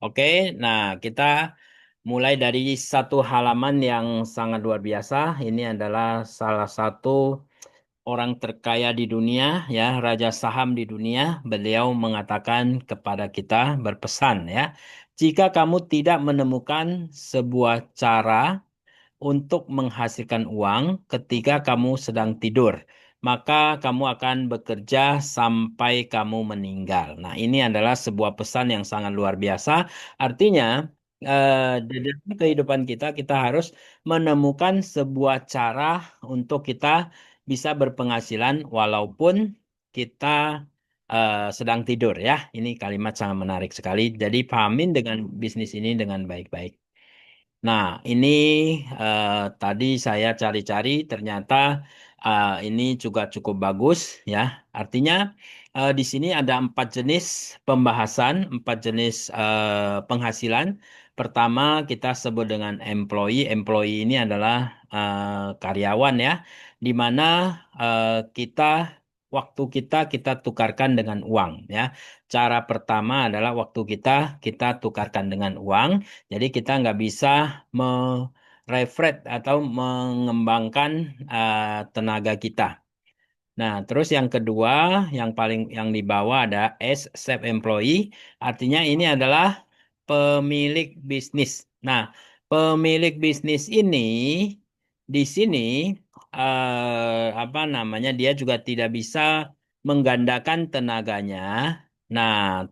Oke, nah kita mulai dari satu halaman yang sangat luar biasa. Ini adalah salah satu orang terkaya di dunia, ya, raja saham di dunia. Beliau mengatakan kepada kita berpesan, ya, jika kamu tidak menemukan sebuah cara untuk menghasilkan uang ketika kamu sedang tidur, maka kamu akan bekerja sampai kamu meninggal. Nah, ini adalah sebuah pesan yang sangat luar biasa. Artinya, di dalam kehidupan kita, kita harus menemukan sebuah cara untuk kita bisa berpenghasilan walaupun kita sedang tidur, ya. Ini kalimat sangat menarik sekali. Jadi, pahamin dengan bisnis ini dengan baik-baik. Nah, ini tadi saya cari-cari, ternyata ini juga cukup bagus, ya. Artinya di sini ada 4 jenis pembahasan, 4 jenis penghasilan. Pertama kita sebut dengan employee. Employee ini adalah karyawan, ya, di mana kita waktu kita tukarkan dengan uang, ya. Cara pertama adalah waktu kita tukarkan dengan uang. Jadi kita nggak bisa merefresh atau mengembangkan tenaga kita. Nah, terus yang kedua, yang di bawah ada S, self-employee. Artinya ini adalah pemilik bisnis. Nah, pemilik bisnis ini di sini apa namanya? Dia juga tidak bisa menggandakan tenaganya. Nah,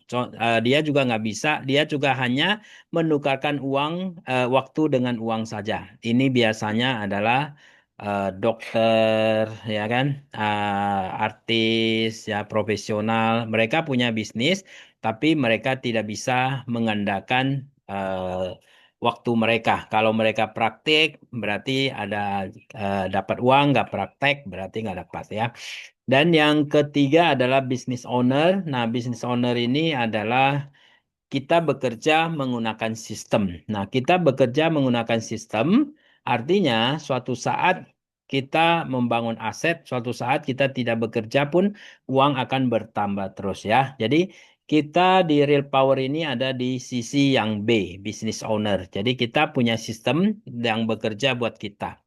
dia juga nggak bisa. Dia juga hanya menukarkan uang waktu dengan uang saja. Ini biasanya adalah dokter, ya kan, artis, ya, profesional. Mereka punya bisnis, tapi mereka tidak bisa mengandalkan waktu mereka. Kalau mereka praktik, berarti ada dapat uang, nggak praktek, berarti nggak dapat, ya. Dan yang ketiga adalah business owner. Nah, business owner ini adalah kita bekerja menggunakan sistem. Nah, kita bekerja menggunakan sistem, artinya suatu saat kita membangun aset, suatu saat kita tidak bekerja pun uang akan bertambah terus, ya. Jadi kita di Real Power ini ada di sisi yang B, business owner. Jadi kita punya sistem yang bekerja buat kita.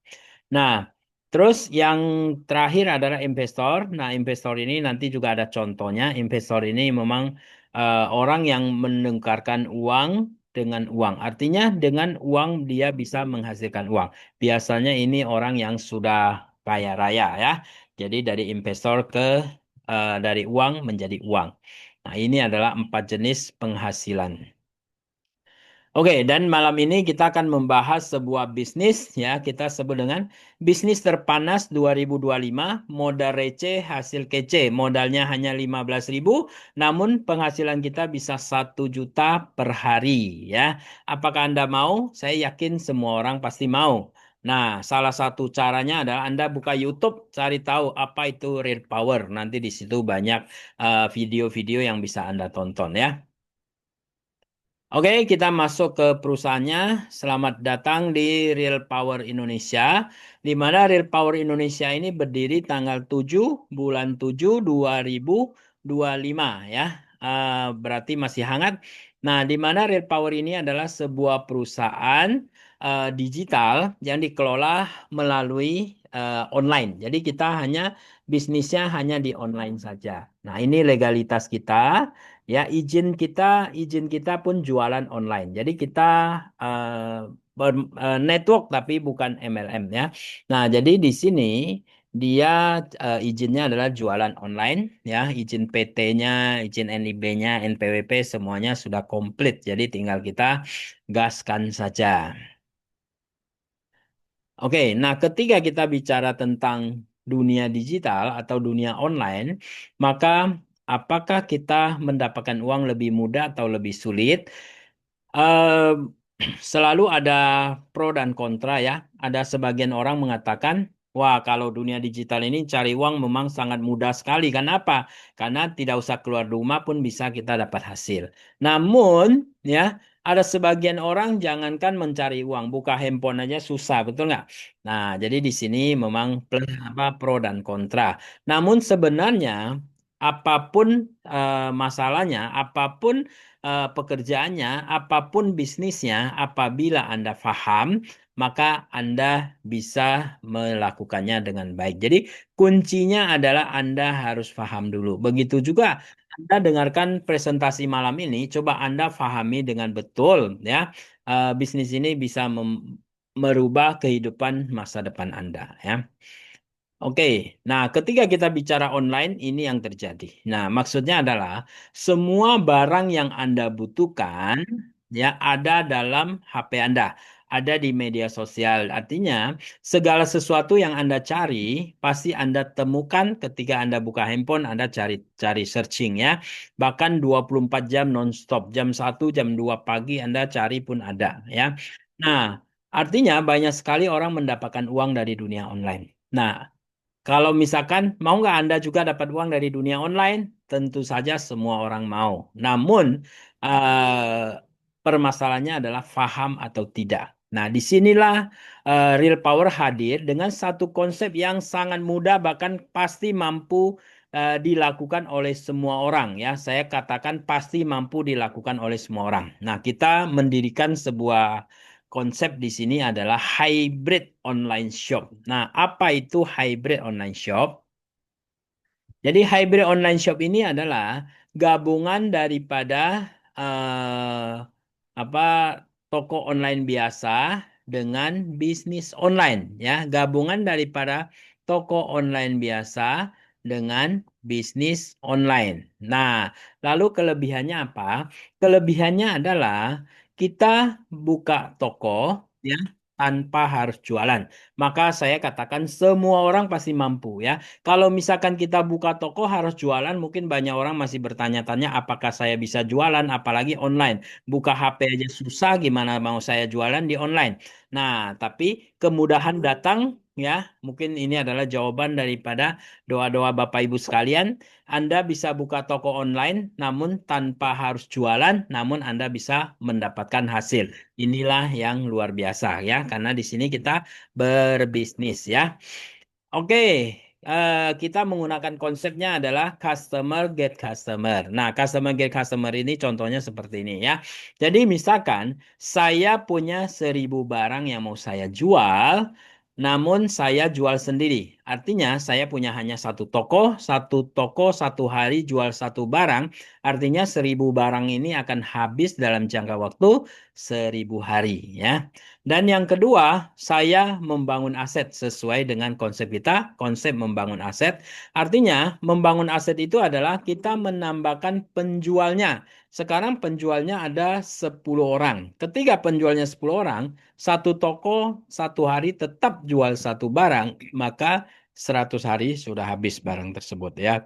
Nah, terus yang terakhir adalah investor. Nah, investor ini nanti juga ada contohnya. Investor ini memang orang yang menukarkan uang dengan uang. Artinya dengan uang dia bisa menghasilkan uang. Biasanya ini orang yang sudah kaya raya, ya. Jadi dari investor dari uang menjadi uang. Nah, ini adalah 4 jenis penghasilan. Oke, dan malam ini kita akan membahas sebuah bisnis, ya, kita sebut dengan bisnis terpanas 2025, modal receh, hasil kece. Modalnya hanya 15.000, namun penghasilan kita bisa 1 juta per hari, ya. Apakah Anda mau? Saya yakin semua orang pasti mau. Nah, salah satu caranya adalah Anda buka YouTube, cari tahu apa itu Real Power. Nanti di situ banyak video-video yang bisa Anda tonton, ya. Oke, kita masuk ke perusahaannya. Selamat datang di Real Power Indonesia, di mana Real Power Indonesia ini berdiri tanggal 7 bulan 7 2025, ya. Berarti masih hangat. Nah, di mana Real Power ini adalah sebuah perusahaan digital yang dikelola melalui online. Jadi kita bisnisnya hanya di online saja. Nah, ini legalitas kita. Ya, izin kita pun jualan online. Jadi kita network tapi bukan MLM, ya. Nah, jadi di sini dia izinnya adalah jualan online, ya. Izin PT-nya, izin NIB-nya, NPWP semuanya sudah komplit. Jadi tinggal kita gaskan saja. Oke, nah ketika kita bicara tentang dunia digital atau dunia online, maka apakah kita mendapatkan uang lebih mudah atau lebih sulit? Eh, Selalu ada pro dan kontra, ya. Ada sebagian orang mengatakan, wah, kalau dunia digital ini cari uang memang sangat mudah sekali. Kenapa? Karena tidak usah keluar rumah pun bisa kita dapat hasil. Namun, ya, ada sebagian orang jangankan mencari uang, buka handphone aja susah, betul nggak? Nah, jadi di sini memang plus, apa, pro dan kontra. Namun sebenarnya Apapun masalahnya, apapun pekerjaannya, apapun bisnisnya, apabila Anda paham, maka Anda bisa melakukannya dengan baik. Jadi kuncinya adalah Anda harus paham dulu. Begitu juga Anda dengarkan presentasi malam ini, coba Anda pahami dengan betul ya. Bisnis ini bisa merubah kehidupan masa depan Anda ya. Oke, nah ketika kita bicara online ini yang terjadi. Nah, maksudnya adalah semua barang yang Anda butuhkan ya ada dalam HP Anda, ada di media sosial. Artinya, segala sesuatu yang Anda cari pasti Anda temukan ketika Anda buka handphone, Anda cari cari searching ya. Bahkan 24 jam nonstop, jam 1, jam 2 pagi Anda cari pun ada ya. Nah, artinya banyak sekali orang mendapatkan uang dari dunia online. Nah, kalau misalkan mau nggak Anda juga dapat uang dari dunia online? Tentu saja semua orang mau. Namun permasalahannya adalah paham atau tidak. Nah, disinilah real power hadir dengan satu konsep yang sangat mudah bahkan pasti mampu dilakukan oleh semua orang ya. Saya katakan pasti mampu dilakukan oleh semua orang. Nah, kita mendirikan sebuah konsep di sini adalah hybrid online shop. Nah, apa itu hybrid online shop? Jadi hybrid online shop ini adalah gabungan daripada apa toko online biasa dengan bisnis online ya, gabungan daripada toko online biasa dengan bisnis online. Nah, lalu kelebihannya apa? Kelebihannya adalah kita buka toko ya tanpa harus jualan. Maka saya katakan semua orang pasti mampu ya. Kalau misalkan kita buka toko harus jualan, mungkin banyak orang masih bertanya-tanya apakah saya bisa jualan, apalagi online. Buka HP aja susah, gimana mau saya jualan di online. Nah, tapi kemudahan datang ya, mungkin ini adalah jawaban daripada doa-doa Bapak Ibu sekalian. Anda bisa buka toko online, namun tanpa harus jualan, namun Anda bisa mendapatkan hasil. Inilah yang luar biasa ya, karena di sini kita berbisnis ya. Oke, kita menggunakan konsepnya adalah customer get customer. Nah, customer get customer ini contohnya seperti ini ya. Jadi misalkan saya punya 1.000 barang yang mau saya jual, namun saya jual sendiri. Artinya saya punya hanya satu toko 1 hari jual 1 barang. Artinya 1.000 barang ini akan habis dalam jangka waktu 1.000 hari ya. Dan yang kedua, saya membangun aset sesuai dengan konsep kita, konsep membangun aset. Artinya, membangun aset itu adalah kita menambahkan penjualnya. Sekarang penjualnya ada 10 orang. Ketika penjualnya 10 orang, satu toko 1 hari tetap jual 1 barang, maka 100 hari sudah habis barang tersebut ya.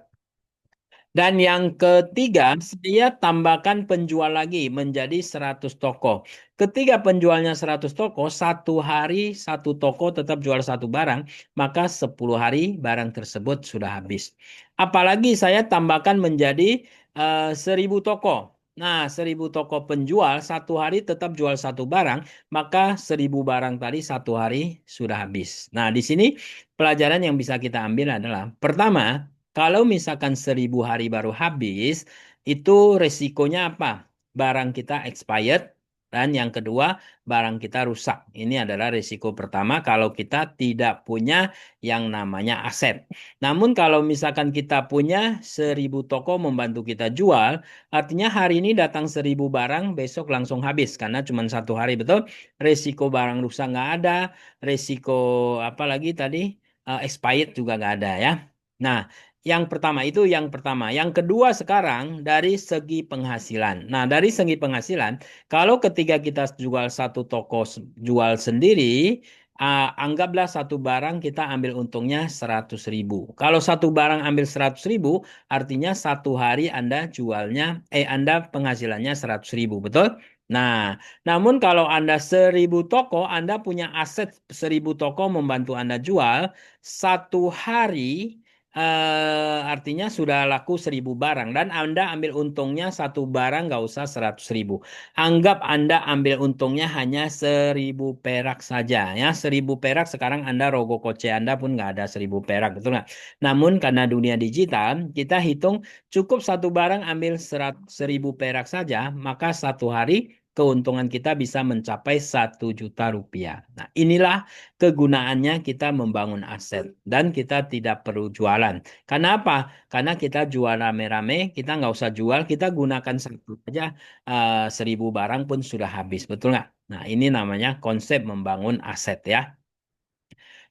Dan yang ketiga, saya tambahkan penjual lagi menjadi 100 toko. Ketika penjualnya 100 toko, 1 hari 1 toko tetap jual 1 barang, maka 10 hari barang tersebut sudah habis. Apalagi saya tambahkan menjadi 1.000 toko. Nah, 1.000 toko penjual 1 hari tetap jual 1 barang, maka 1.000 barang tadi 1 hari sudah habis. Nah, di sini pelajaran yang bisa kita ambil adalah pertama, kalau misalkan 1.000 hari baru habis, itu resikonya apa? Barang kita expired, dan yang kedua, barang kita rusak. Ini adalah risiko pertama kalau kita tidak punya yang namanya aset. Namun kalau misalkan kita punya 1.000 toko membantu kita jual, artinya hari ini datang 1.000 barang, besok langsung habis. Karena cuma 1 hari, betul? Risiko barang rusak nggak ada, risiko apa lagi tadi? Expired juga nggak ada ya. Nah, yang pertama itu yang pertama. Yang kedua sekarang dari segi penghasilan. Nah, dari segi penghasilan, kalau ketika kita jual satu toko jual sendiri, anggaplah 1 barang kita ambil untungnya 100.000. Kalau 1 barang ambil 100.000, artinya 1 hari Anda jualnya, Anda penghasilannya 100.000, betul? Nah, namun kalau Anda 1.000 toko, Anda punya aset 1.000 toko membantu Anda jual, 1 hari Artinya sudah laku 1.000 barang dan Anda ambil untungnya satu barang nggak usah 100.000. Anggap Anda ambil untungnya hanya 1.000 perak saja ya. 1.000 perak sekarang Anda rogo koce Anda pun nggak ada 1.000 perak, betul nggak? Namun karena dunia digital kita hitung cukup satu barang ambil 1.000 perak saja, maka satu hari keuntungan kita bisa mencapai 1 juta rupiah. Nah, inilah kegunaannya kita membangun aset dan kita tidak perlu jualan. Karena apa? Karena kita jual rame-rame, kita nggak usah jual, kita gunakan satu aja 1.000 barang pun sudah habis, betul nggak? Nah, ini namanya konsep membangun aset ya.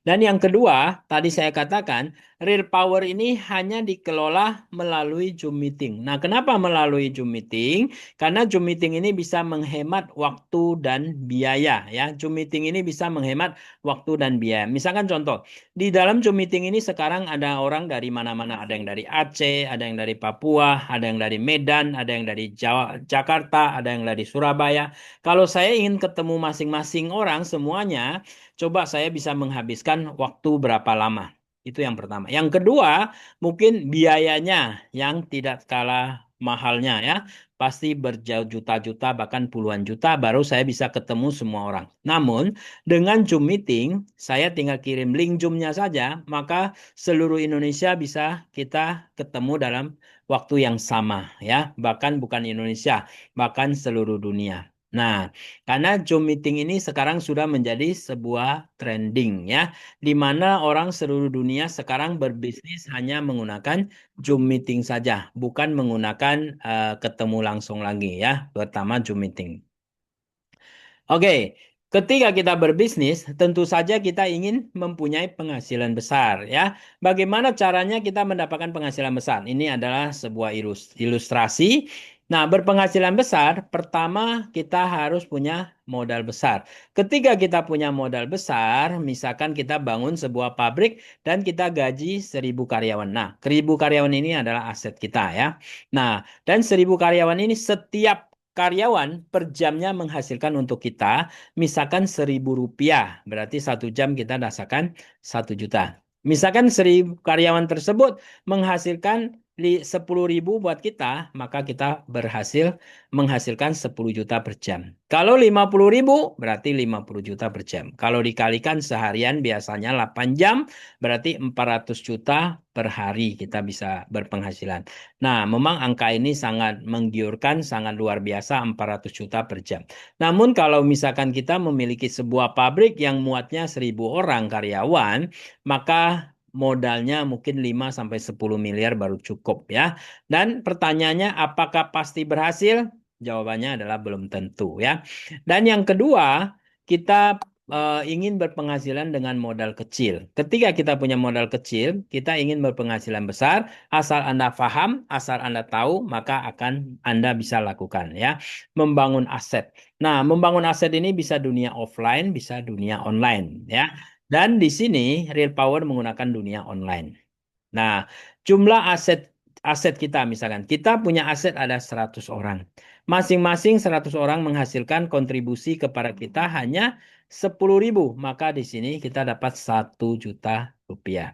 Dan yang kedua, tadi saya katakan, real power ini hanya dikelola melalui Zoom meeting. Nah, kenapa melalui Zoom meeting? Karena Zoom meeting ini bisa menghemat waktu dan biaya ya. Zoom meeting ini bisa menghemat waktu dan biaya. Misalkan contoh, di dalam Zoom meeting ini sekarang ada orang dari mana-mana, ada yang dari Aceh, ada yang dari Papua, ada yang dari Medan, ada yang dari Jakarta, ada yang dari Surabaya. Kalau saya ingin ketemu masing-masing orang semuanya, coba saya bisa menghabiskan waktu berapa lama. Itu yang pertama. Yang kedua, mungkin biayanya yang tidak kalah mahalnya ya. Pasti berjuta-juta bahkan puluhan juta baru saya bisa ketemu semua orang. Namun dengan Zoom meeting, saya tinggal kirim link Zoom-nya saja, maka seluruh Indonesia bisa kita ketemu dalam waktu yang sama ya. Bahkan bukan Indonesia, bahkan seluruh dunia. Nah, karena Zoom meeting ini sekarang sudah menjadi sebuah trending ya, di mana orang seluruh dunia sekarang berbisnis hanya menggunakan Zoom meeting saja, bukan menggunakan ketemu langsung lagi ya, pertama Zoom meeting. Oke, ketika kita berbisnis, tentu saja kita ingin mempunyai penghasilan besar ya. Bagaimana caranya kita mendapatkan penghasilan besar? Ini adalah sebuah ilustrasi. Nah, berpenghasilan besar, pertama kita harus punya modal besar. Ketika kita punya modal besar, misalkan kita bangun sebuah pabrik dan kita gaji 1.000 karyawan. Nah, 1.000 karyawan ini adalah aset kita ya. Nah, dan 1.000 karyawan ini setiap karyawan per jamnya menghasilkan untuk kita, misalkan 1.000 rupiah, berarti 1 jam kita rasakan 1 juta. Misalkan 1.000 karyawan tersebut menghasilkan 10.000 buat kita, maka kita berhasil menghasilkan 10 juta per jam. Kalau 50.000, berarti 50 juta per jam. Kalau dikalikan seharian biasanya 8 jam, berarti 400 juta per hari kita bisa berpenghasilan. Nah, memang angka ini sangat menggiurkan, sangat luar biasa, 400 juta per jam. Namun kalau misalkan kita memiliki sebuah pabrik yang muatnya 1.000 orang karyawan, maka modalnya mungkin 5 sampai 10 miliar baru cukup ya. Dan pertanyaannya apakah pasti berhasil? Jawabannya adalah belum tentu ya. Dan yang kedua, kita ingin berpenghasilan dengan modal kecil. Ketika kita punya modal kecil, kita ingin berpenghasilan besar. Asal Anda paham, asal Anda tahu, maka akan Anda bisa lakukan ya. Membangun aset. Nah, membangun aset ini bisa dunia offline, bisa dunia online ya. Dan di sini Real Power menggunakan dunia online. Nah, jumlah aset aset kita misalkan, kita punya aset ada 100 orang. Masing-masing 100 orang menghasilkan kontribusi kepada kita hanya 10.000. Maka di sini kita dapat 1 juta rupiah.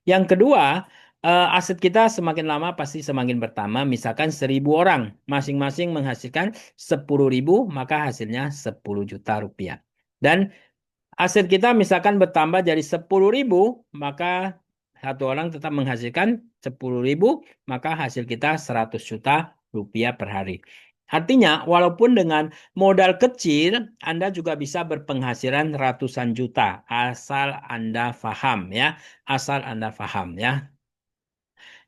Yang kedua, aset kita semakin lama pasti semakin bertambah. Misalkan 1.000 orang, masing-masing menghasilkan 10.000, maka hasilnya 10 juta rupiah. Dan aset kita misalkan bertambah jadi 10.000, maka satu orang tetap menghasilkan 10.000, maka hasil kita 100 juta rupiah per hari. Artinya, walaupun dengan modal kecil, Anda juga bisa berpenghasilan ratusan juta, asal Anda paham ya, asal Anda paham ya.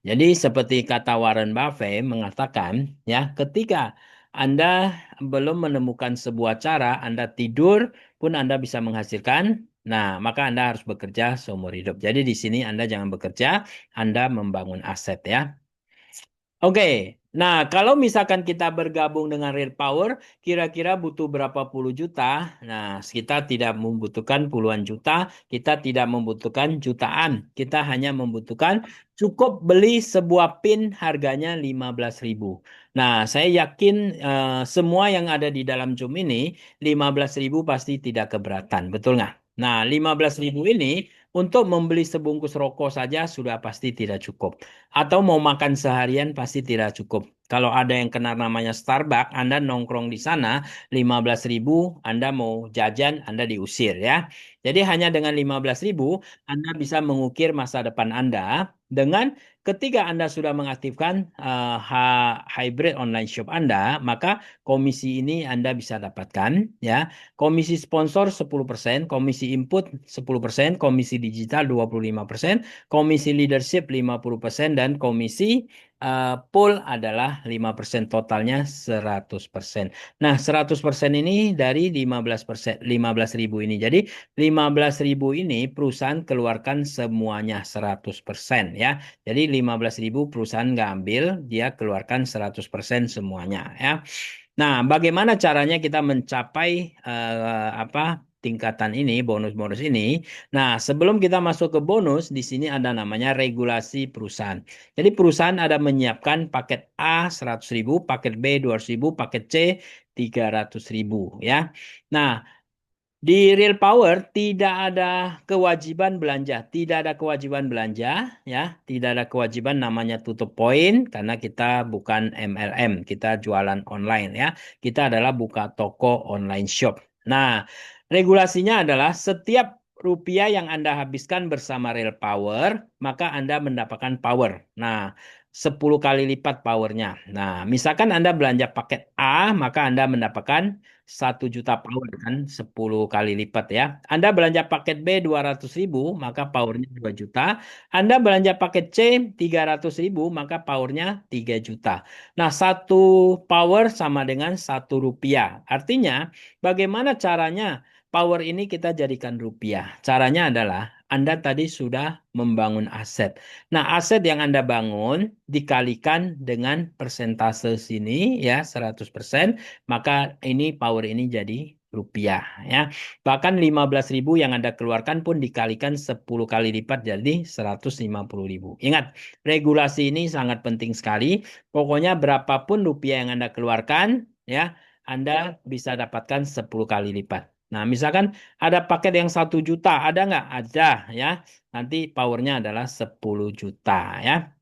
Jadi seperti kata Warren Buffett mengatakan, ya, ketika Anda belum menemukan sebuah cara, Anda tidur pun Anda bisa menghasilkan. Nah, maka Anda harus bekerja seumur hidup. Jadi di sini Anda jangan bekerja, Anda membangun aset ya. Oke, nah kalau misalkan kita bergabung dengan Real Power, kira-kira butuh berapa puluh juta? Nah, kita tidak membutuhkan puluhan juta, kita tidak membutuhkan jutaan, kita hanya membutuhkan cukup beli sebuah pin harganya 15.000. Nah, saya yakin semua yang ada di dalam Zoom ini 15.000 pasti tidak keberatan, betul nggak? Nah, 15.000 ini untuk membeli sebungkus rokok saja sudah pasti tidak cukup. Atau mau makan seharian pasti tidak cukup. Kalau ada yang kena namanya Starbucks, Anda nongkrong di sana 15.000, Anda mau jajan, Anda diusir ya. Jadi hanya dengan 15.000, Anda bisa mengukir masa depan Anda dengan ketika Anda sudah mengaktifkan hybrid online shop Anda, maka komisi ini Anda bisa dapatkan ya. Komisi sponsor 10%, komisi input 10%, komisi digital 25%, komisi leadership 50%, dan komisi pool adalah 5%, totalnya 100%. Nah, 100% ini dari 15%, 15.000 ini. Jadi 15.000 ini perusahaan keluarkan semuanya 100% ya. Jadi 15.000 perusahaan nggak ambil, dia keluarkan 100% semuanya ya. Nah, bagaimana caranya kita mencapai apa tingkatan ini, bonus-bonus ini? Nah, sebelum kita masuk ke bonus, di sini ada namanya regulasi perusahaan. Jadi perusahaan ada menyiapkan paket A 100.000, paket B 200.000, paket C 300.000 ya. Nah, di real power tidak ada kewajiban belanja, tidak ada kewajiban belanja ya, tidak ada kewajiban namanya tutup poin karena kita bukan MLM, kita jualan online ya. Kita adalah buka toko online shop. Nah, regulasinya adalah setiap rupiah yang Anda habiskan bersama real power, maka Anda mendapatkan power. Nah, 10 kali lipat powernya. Nah, misalkan Anda belanja paket A, maka Anda mendapatkan 1 juta power kan 10 kali lipat ya. Anda belanja paket B 200.000 maka powernya 2 juta. Anda belanja paket C 300.000 maka powernya 3 juta. Nah, 1 power sama dengan 1 rupiah. Artinya bagaimana caranya power ini kita jadikan rupiah? Caranya adalah Anda tadi sudah membangun aset. Nah, aset yang Anda bangun dikalikan dengan persentase sini ya 100%, maka ini power ini jadi rupiah ya. Bahkan 15.000 yang Anda keluarkan pun dikalikan 10 kali lipat jadi 150.000. Ingat, regulasi ini sangat penting sekali. Pokoknya berapapun rupiah yang Anda keluarkan ya, Anda bisa dapatkan 10 kali lipat. Nah, misalkan ada paket yang 1 juta, ada nggak? Ada ya. Nanti powernya adalah 10 juta ya.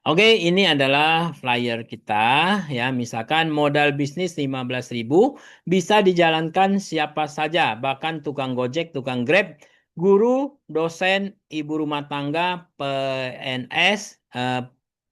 Oke, ini adalah flyer kita ya. Misalkan modal bisnis 15.000 bisa dijalankan siapa saja, bahkan tukang Gojek, tukang Grab, guru, dosen, ibu rumah tangga, PNS,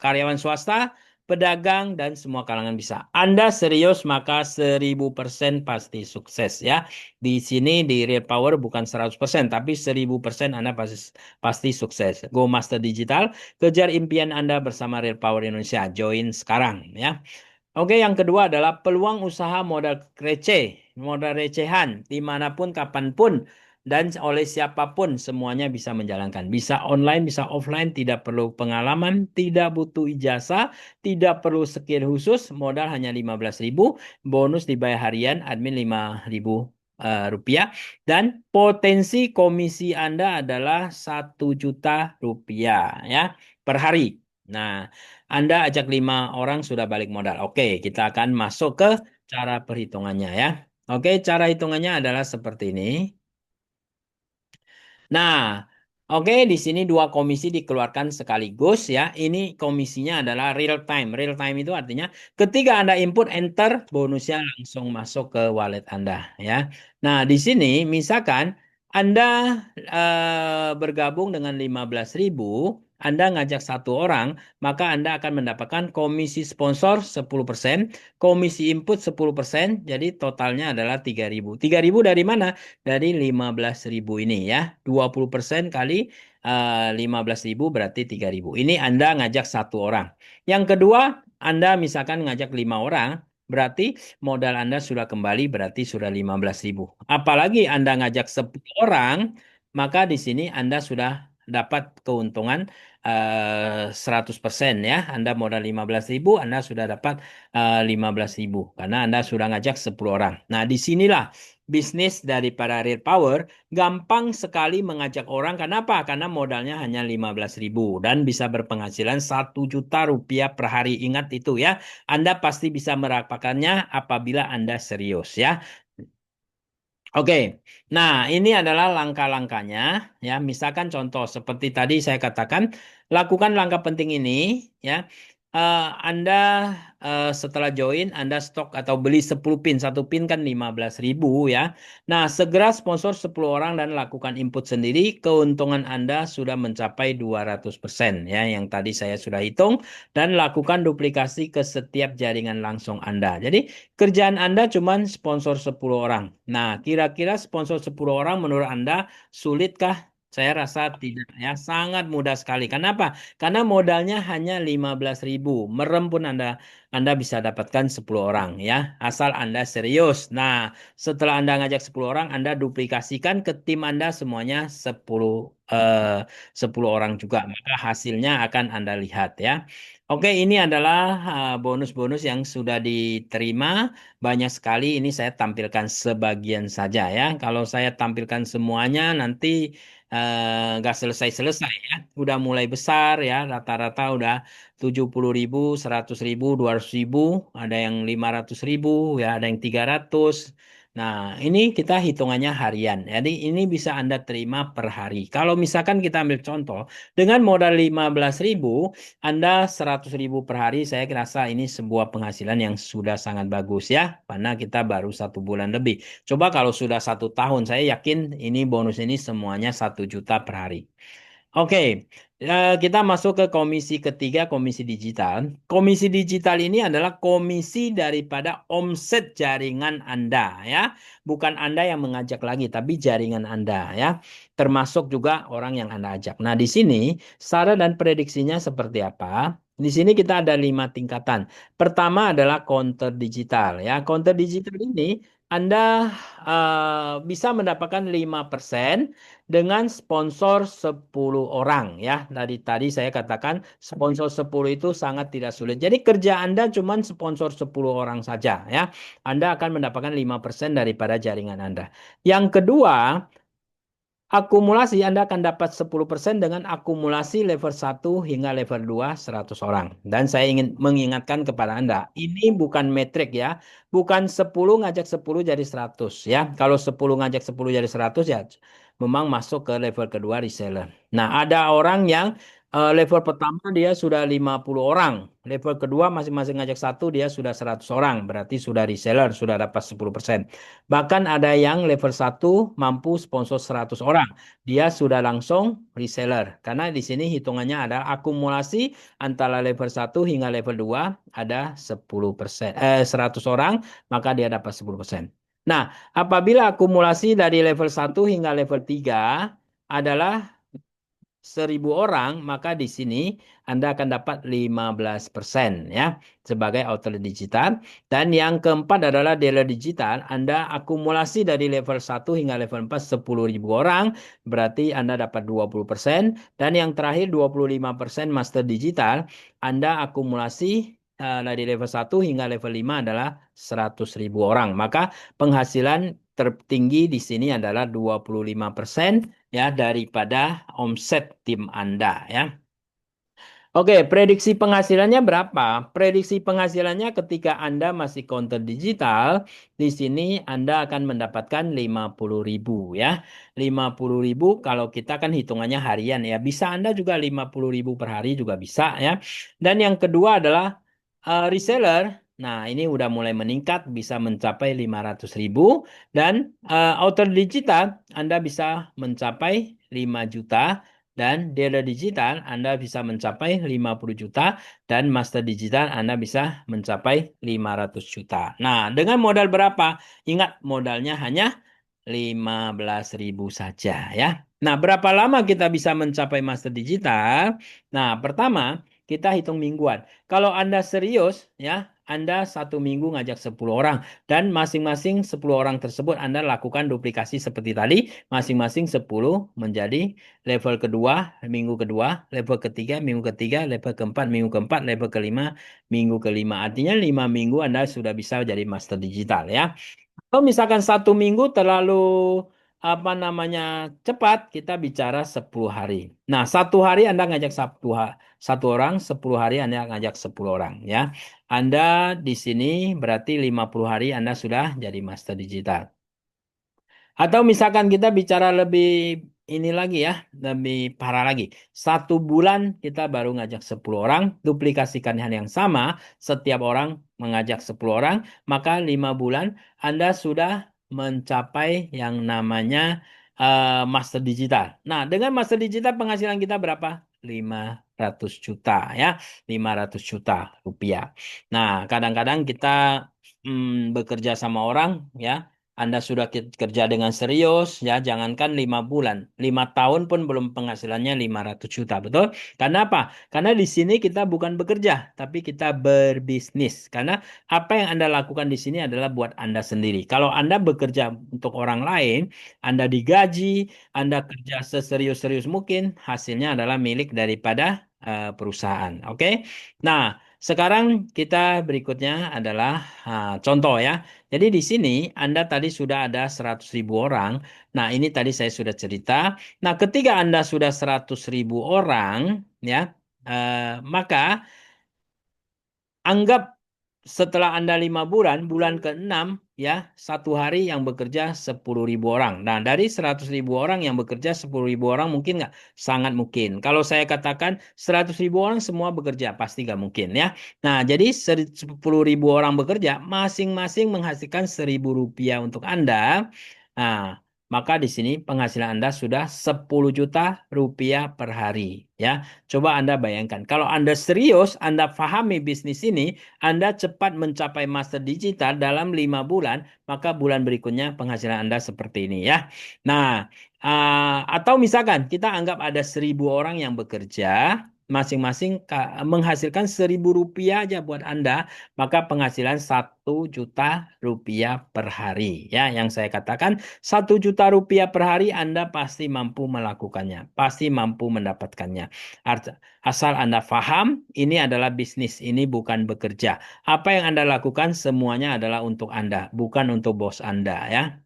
karyawan swasta, pedagang, dan semua kalangan bisa. Anda serius maka 1000% pasti sukses ya. Di sini di Real Power bukan 100%, tapi 1000% Anda pasti pasti sukses. Go Master Digital. Kejar impian Anda bersama Real Power Indonesia. Join sekarang ya. Oke, yang kedua adalah peluang usaha modal receh, modal recehan, dimanapun, kapanpun, dan oleh siapapun semuanya bisa menjalankan. Bisa online, bisa offline, tidak perlu pengalaman, tidak butuh ijazah, tidak perlu skill khusus, modal hanya 15.000, bonus dibayar harian, admin 5.000 rupiah, dan potensi komisi Anda adalah 1 juta rupiah ya per hari. Nah, anda ajak 5 orang sudah balik modal. Oke, kita akan masuk ke cara perhitungannya ya. Oke, cara hitungannya adalah seperti ini. Nah, oke, di sini 2 komisi dikeluarkan sekaligus ya. Ini komisinya adalah real time. Real time itu artinya ketika Anda input enter, bonusnya langsung masuk ke wallet Anda ya. Nah, di sini misalkan Anda bergabung dengan 15.000, Anda ngajak 1 orang, maka Anda akan mendapatkan komisi sponsor 10%, komisi input 10%, jadi totalnya adalah 3.000. 3.000 dari mana? Dari 15.000 ini ya. 20% kali 15.000 berarti 3.000. Ini Anda ngajak 1 orang. Yang kedua, Anda misalkan ngajak 5 orang, berarti modal Anda sudah kembali, berarti sudah 15.000. Apalagi Anda ngajak 10 orang, maka di sini Anda sudah dapat keuntungan 100% ya. Anda modal 15.000, Anda sudah dapat 15.000 karena Anda sudah ngajak 10 orang. Nah, disinilah bisnis daripada Real Power gampang sekali mengajak orang. Kenapa? Karena modalnya hanya 15.000 dan bisa berpenghasilan 1 juta rupiah per hari. Ingat itu ya. Anda pasti bisa mendapatkannya apabila Anda serius ya. Oke, nah ini adalah langkah-langkahnya ya. Misalkan contoh seperti tadi saya katakan, lakukan langkah penting ini ya. Anda setelah join, Anda stok atau beli 10 pin, satu pin kan 15.000 ya. Nah, segera sponsor 10 orang dan lakukan input sendiri, keuntungan Anda sudah mencapai 200% ya, yang tadi saya sudah hitung, dan lakukan duplikasi ke setiap jaringan langsung Anda. Jadi kerjaan Anda cuma sponsor 10 orang. Nah, kira-kira sponsor 10 orang menurut Anda sulitkah? Saya rasa tidak ya, sangat mudah sekali. Kenapa? Karena modalnya hanya 15.000. Merem pun Anda bisa dapatkan 10 orang ya, asal Anda serius. Nah, setelah Anda ngajak 10 orang, Anda duplikasikan ke tim Anda semuanya 10 orang juga. Maka hasilnya akan Anda lihat ya. Oke, ini adalah bonus-bonus yang sudah diterima. Banyak sekali, ini saya tampilkan sebagian saja ya. Kalau saya tampilkan semuanya nanti nggak selesai-selesai ya. Udah mulai besar ya, rata-rata udah 70.000, 100.000, 200.000, ada yang 500.000 ya, ada yang 300. Nah, ini kita hitungannya harian. Jadi ini bisa Anda terima per hari. Kalau misalkan kita ambil contoh, dengan modal 15.000, Anda 100.000 per hari, saya rasa ini sebuah penghasilan yang sudah sangat bagus ya, karena kita baru 1 bulan lebih. Coba kalau sudah 1 tahun, saya yakin ini bonus ini semuanya 1 juta per hari. Oke, kita masuk ke komisi ketiga, komisi digital. Komisi digital ini adalah komisi daripada omset jaringan Anda ya. Bukan Anda yang mengajak lagi, tapi jaringan Anda ya. Termasuk juga orang yang Anda ajak. Nah, di sini saran dan prediksinya seperti apa? Di sini kita ada 5 tingkatan. Pertama adalah counter digital ya. Counter digital ini Anda bisa mendapatkan 5% dengan sponsor 10 orang ya. Dari tadi saya katakan sponsor 10 itu sangat tidak sulit. Jadi kerja Anda cuma sponsor 10 orang saja ya. Anda akan mendapatkan 5% daripada jaringan Anda. Yang kedua, akumulasi Anda akan dapat 10% dengan akumulasi level 1 hingga level 2 100 orang. Dan saya ingin mengingatkan kepada Anda, ini bukan metrik ya. Bukan 10 ngajak 10 jadi 100 ya. Kalau 10 ngajak 10 jadi 100 ya memang masuk ke level kedua reseller. Nah, ada orang yang level pertama dia sudah 50 orang. Level kedua masing-masing ngajak satu dia sudah 100 orang. Berarti sudah reseller, sudah dapat 10%. Bahkan ada yang level satu mampu sponsor 100 orang. Dia sudah langsung reseller. Karena di sini hitungannya ada akumulasi antara level satu hingga level 2 ada 10%, 100 orang, maka dia dapat 10%. Nah, apabila akumulasi dari level satu hingga level 3 adalah 1.000 orang, maka di sini Anda akan dapat 15% ya sebagai outlet digital. Dan yang keempat adalah dealer digital. Anda akumulasi dari level 1 hingga level 4 10.000 orang, berarti Anda dapat 20%. Dan yang terakhir 25% master digital. Anda akumulasi dari level 1 hingga level 5 adalah 100.000 orang. Maka penghasilan tertinggi di sini adalah 25% ya daripada omset tim Anda ya. Oke, prediksi penghasilannya berapa? Prediksi penghasilannya ketika Anda masih counter digital, di sini Anda akan mendapatkan 50.000 ya. 50.000 kalau kita kan hitungannya harian ya. Bisa Anda juga 50.000 per hari juga bisa ya. Dan yang kedua adalah reseller. Nah, ini udah mulai meningkat bisa mencapai 500.000 dan outer digital Anda bisa mencapai 5 juta dan dealer digital Anda bisa mencapai 50 juta dan master digital Anda bisa mencapai 500 juta. Nah, dengan modal berapa? Ingat modalnya hanya 15.000 saja ya. Nah, berapa lama kita bisa mencapai master digital? Nah, pertama kita hitung mingguan. Kalau Anda serius ya, Anda 1 minggu ngajak 10 orang dan masing-masing 10 orang tersebut Anda lakukan duplikasi seperti tadi, masing-masing 10 menjadi level kedua, minggu kedua, level ketiga, minggu ketiga, level keempat, minggu keempat, level kelima, minggu kelima. Artinya 5 minggu Anda sudah bisa jadi master digital ya. Kalau misalkan 1 minggu terlalu apa namanya cepat, kita bicara 10 hari. Nah, 1 hari Anda ngajak satu orang, 10 hari Anda ngajak 10 orang ya. Anda di sini berarti 50 hari Anda sudah jadi master digital. Atau misalkan kita bicara lebih ini lagi ya, lebih parah lagi. 1 bulan kita baru ngajak 10 orang, duplikasikan hal yang sama, setiap orang mengajak 10 orang, maka 5 bulan Anda sudah mencapai yang namanya master digital. Nah, dengan master digital penghasilan kita berapa? 500 juta ya, 500 juta rupiah. Nah, kadang-kadang kita bekerja sama orang ya. Anda sudah kerja dengan serius, ya, jangankan 5 bulan, 5 tahun pun belum penghasilannya 500 juta, betul? Karena apa? Karena di sini kita bukan bekerja, tapi kita berbisnis. Karena apa yang Anda lakukan di sini adalah buat Anda sendiri. Kalau Anda bekerja untuk orang lain, Anda digaji, Anda kerja seserius-serius mungkin, hasilnya adalah milik daripada perusahaan. Oke? Nah, sekarang kita berikutnya adalah contoh ya. Jadi di sini Anda tadi sudah ada 100.000 orang. Nah, ini tadi saya sudah cerita. Nah, ketika Anda sudah 100.000 orang, ya, maka anggap setelah Anda 5 bulan, bulan ke-6, ya, 1 hari yang bekerja 10.000 orang. Nah, dari 100.000 orang yang bekerja 10.000 orang mungkin nggak? Sangat mungkin. Kalau saya katakan 100.000 orang semua bekerja, pasti nggak mungkin ya. Nah, jadi 10.000 orang bekerja, masing-masing menghasilkan 1.000 rupiah untuk Anda. Nah, maka di sini penghasilan Anda sudah 10 juta rupiah per hari. Ya, coba Anda bayangkan. Kalau Anda serius, Anda pahami bisnis ini, Anda cepat mencapai master digital dalam 5 bulan, maka bulan berikutnya penghasilan Anda seperti ini ya. Nah, atau misalkan kita anggap ada 1.000 orang yang bekerja, masing-masing menghasilkan 1.000 rupiah aja buat Anda, maka penghasilan 1 juta rupiah per hari. Ya, yang saya katakan 1 juta rupiah per hari Anda pasti mampu melakukannya, pasti mampu mendapatkannya. Asal Anda paham, ini adalah bisnis, ini bukan bekerja. Apa yang Anda lakukan semuanya adalah untuk Anda, bukan untuk bos Anda ya.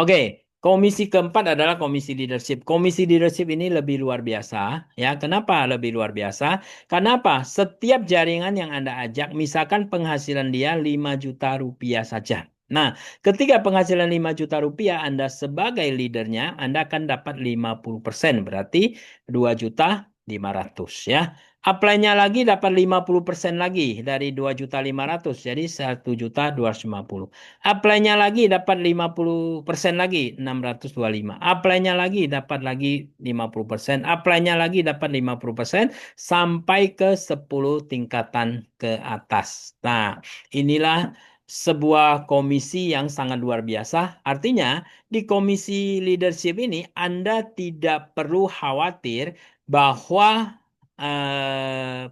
Oke, komisi keempat adalah komisi leadership. Komisi leadership ini lebih luar biasa ya. Kenapa lebih luar biasa? Karena apa? Setiap jaringan yang Anda ajak, misalkan penghasilan dia 5 juta rupiah saja. Nah, ketika penghasilan 5 juta rupiah Anda sebagai leadernya, Anda akan dapat 50%, berarti 2.500.000 ya. Apply-nya lagi dapat 50% lagi dari 2.500.000. Jadi 1.250.000. Apply-nya lagi dapat 50% lagi 625. Apply-nya lagi dapat lagi 50%. Apply-nya lagi dapat 50% sampai ke 10 tingkatan ke atas. Nah, inilah sebuah komisi yang sangat luar biasa. Artinya, di komisi leadership ini Anda tidak perlu khawatir bahwa eh,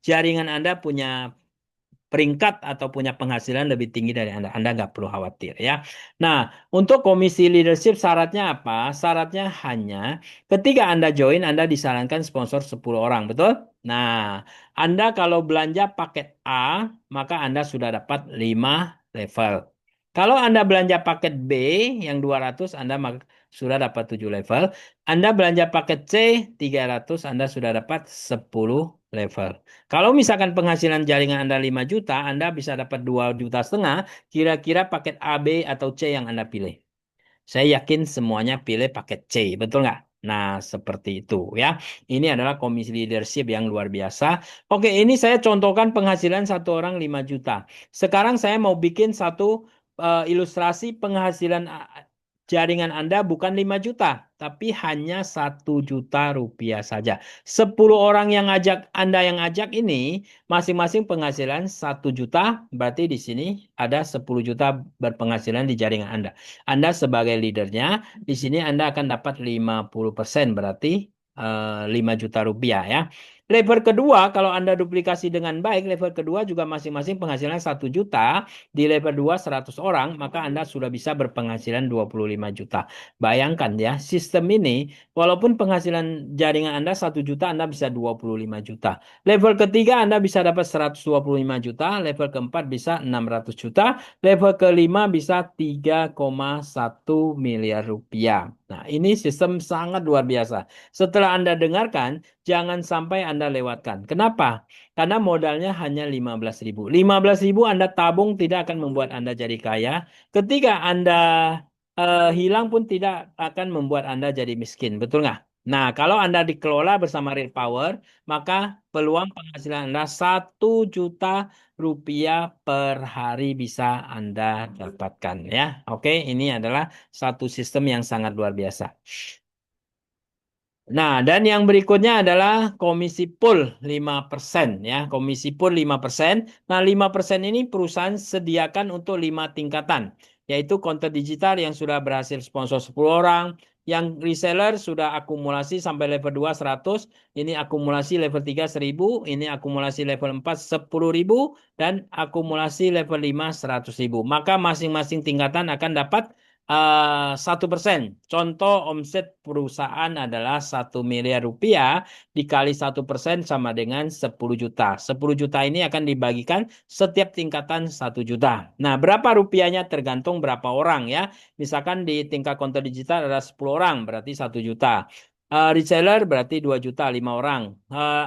jaringan Anda punya peringkat atau punya penghasilan lebih tinggi dari Anda. Anda nggak perlu khawatir ya. Nah, untuk komisi leadership syaratnya apa? Syaratnya hanya ketika Anda join, Anda disarankan sponsor 10 orang, betul? Nah, Anda kalau belanja paket A, maka Anda sudah dapat 5 level. Kalau Anda belanja paket B yang 200, Anda sudah dapat 7 level. Anda belanja paket C 300, Anda sudah dapat 10 level. Kalau misalkan penghasilan jaringan Anda 5 juta, Anda bisa dapat 2,5 juta. Kira-kira paket A, B, atau C yang Anda pilih. Saya yakin semuanya pilih paket C, betul nggak? Nah, seperti itu ya. Ini adalah komisi leadership yang luar biasa. Oke, ini saya contohkan penghasilan satu orang 5 juta. Sekarang saya mau bikin satu ilustrasi penghasilan jaringan Anda bukan 5 juta, tapi hanya 1 juta rupiah saja. 10 orang yang Anda yang ajak ini masing-masing penghasilan 1 juta, berarti di sini ada 10 juta berpenghasilan di jaringan Anda. Anda sebagai leadernya, di sini Anda akan dapat 50%, berarti 5 juta rupiah ya. Level kedua, kalau Anda duplikasi dengan baik, level kedua juga masing-masing penghasilan 1 juta. Di level 2 100 orang, maka Anda sudah bisa berpenghasilan 25 juta. Bayangkan ya, sistem ini, walaupun penghasilan jaringan Anda 1 juta, Anda bisa 25 juta. Level ketiga Anda bisa dapat 125 juta, level keempat bisa 600 juta, level kelima bisa 3,1 miliar rupiah. Nah, ini sistem sangat luar biasa. Setelah Anda dengarkan, jangan sampai Anda lewatkan. Kenapa? Karena modalnya hanya 15.000. 15.000 Anda tabung tidak akan membuat Anda jadi kaya. Ketika Anda hilang pun tidak akan membuat Anda jadi miskin, betul nggak? Nah, kalau Anda dikelola bersama Real Power, maka peluang penghasilan Anda 1 juta rupiah per hari bisa Anda dapatkan ya. Oke, ini adalah satu sistem yang sangat luar biasa. Nah, dan yang berikutnya adalah komisi pool 5% ya. Komisi pool 5%. Nah, 5% ini perusahaan sediakan untuk 5 tingkatan, yaitu konten digital yang sudah berhasil sponsor 10 orang, yang reseller sudah akumulasi sampai level 2 100, ini akumulasi level 3 1000, ini akumulasi level 4 10.000, dan akumulasi level 5 100.000. Maka masing-masing tingkatan akan dapat 1%. Contoh omset perusahaan adalah 1 miliar rupiah dikali 1% sama dengan 10 juta. 10 juta ini akan dibagikan setiap tingkatan 1 juta. Nah, berapa rupiahnya tergantung berapa orang ya. Misalkan di tingkat konten digital ada 10 orang, berarti 1 juta. Reseller berarti 2 juta 5 orang.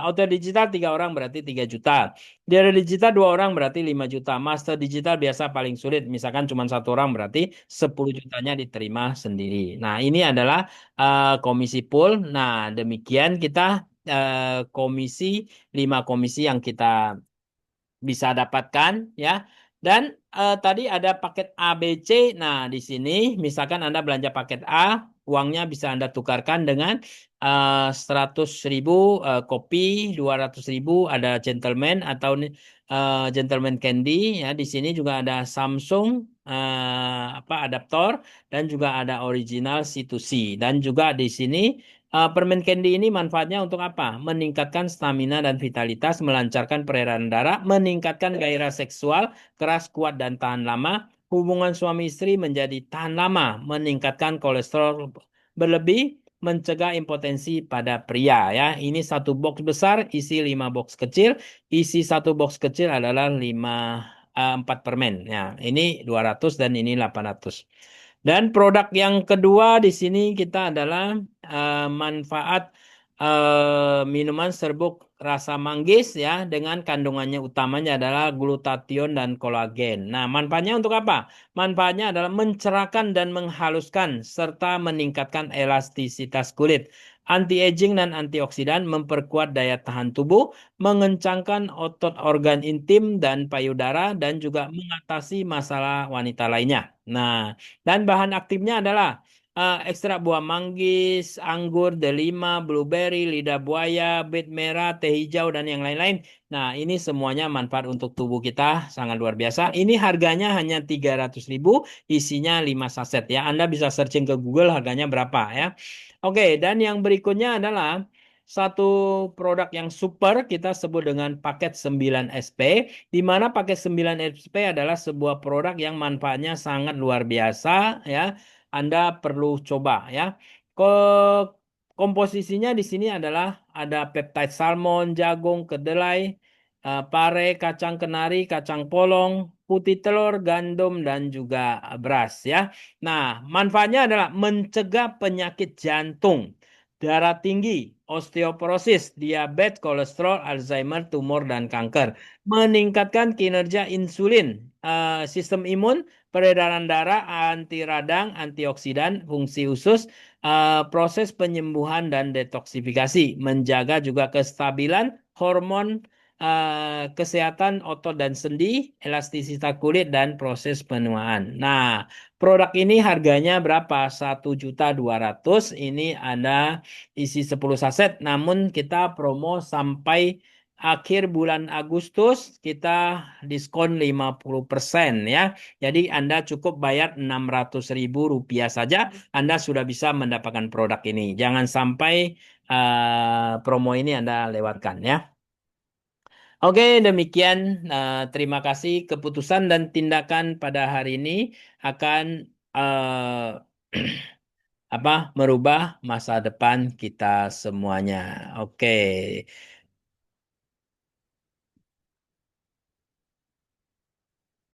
Auto digital 3 orang berarti 3 juta. Dari digital 2 orang berarti 5 juta. Master digital biasa paling sulit. Misalkan cuma 1 orang berarti 10 jutanya diterima sendiri. Nah, ini adalah komisi pool. Nah, demikian kita komisi 5 komisi yang kita bisa dapatkan ya. Dan tadi ada paket A, B, C. Nah, di sini misalkan Anda belanja paket A, uangnya bisa Anda tukarkan dengan 100.000 kopi, 200.000 ada gentleman atau gentleman candy ya. Di sini juga ada Samsung apa adaptor dan juga ada original C2C dan juga di sini permen candy ini manfaatnya untuk apa? Meningkatkan stamina dan vitalitas, melancarkan peredaran darah, meningkatkan gairah seksual, keras, kuat, dan tahan lama. Hubungan suami istri menjadi tahan lama, meningkatkan kolesterol berlebih, mencegah impotensi pada pria ya. Ini satu box besar isi 5 box kecil. Isi satu box kecil adalah 4 permen. Ya, ini 200 dan ini 800. Dan produk yang kedua di sini kita adalah manfaat minuman serbuk rasa manggis ya dengan kandungannya utamanya adalah glutathione dan kolagen. Nah, manfaatnya untuk apa? Manfaatnya adalah mencerahkan dan menghaluskan serta meningkatkan elastisitas kulit. Anti-aging dan antioksidan memperkuat daya tahan tubuh, mengencangkan otot organ intim dan payudara dan juga mengatasi masalah wanita lainnya. Nah, dan bahan aktifnya adalah ekstrak buah manggis, anggur, delima, blueberry, lidah buaya, bit merah, teh hijau, dan yang lain-lain. Nah, ini semuanya manfaat untuk tubuh kita sangat luar biasa. Ini harganya hanya 300.000, isinya 5 saset ya. Anda bisa searching ke Google harganya berapa ya. Oke, dan yang berikutnya adalah satu produk yang super kita sebut dengan paket 9 SP, di mana paket 9 SP adalah sebuah produk yang manfaatnya sangat luar biasa ya. Anda perlu coba ya. Ke komposisinya di sini adalah ada peptide salmon, jagung, kedelai, pare, kacang kenari, kacang polong, putih telur, gandum, dan juga beras ya. Nah, manfaatnya adalah mencegah penyakit jantung, darah tinggi, osteoporosis, diabetes, kolesterol, Alzheimer, tumor, dan kanker. Meningkatkan kinerja insulin, sistem imun, peredaran darah, anti radang, antioksidan, fungsi usus, proses penyembuhan dan detoksifikasi, menjaga juga kestabilan hormon, kesehatan otot dan sendi, elastisitas kulit dan proses penuaan. Nah, produk ini harganya berapa? 1.200.000. Ini ada isi 10 saset, namun kita promo sampai akhir bulan Agustus kita diskon 50% ya. Jadi Anda cukup bayar 600.000 rupiah saja, Anda sudah bisa mendapatkan produk ini. Jangan sampai promo ini Anda lewatkan ya. Oke, demikian. Terima kasih. Keputusan dan tindakan pada hari ini akan apa merubah masa depan kita semuanya. Oke.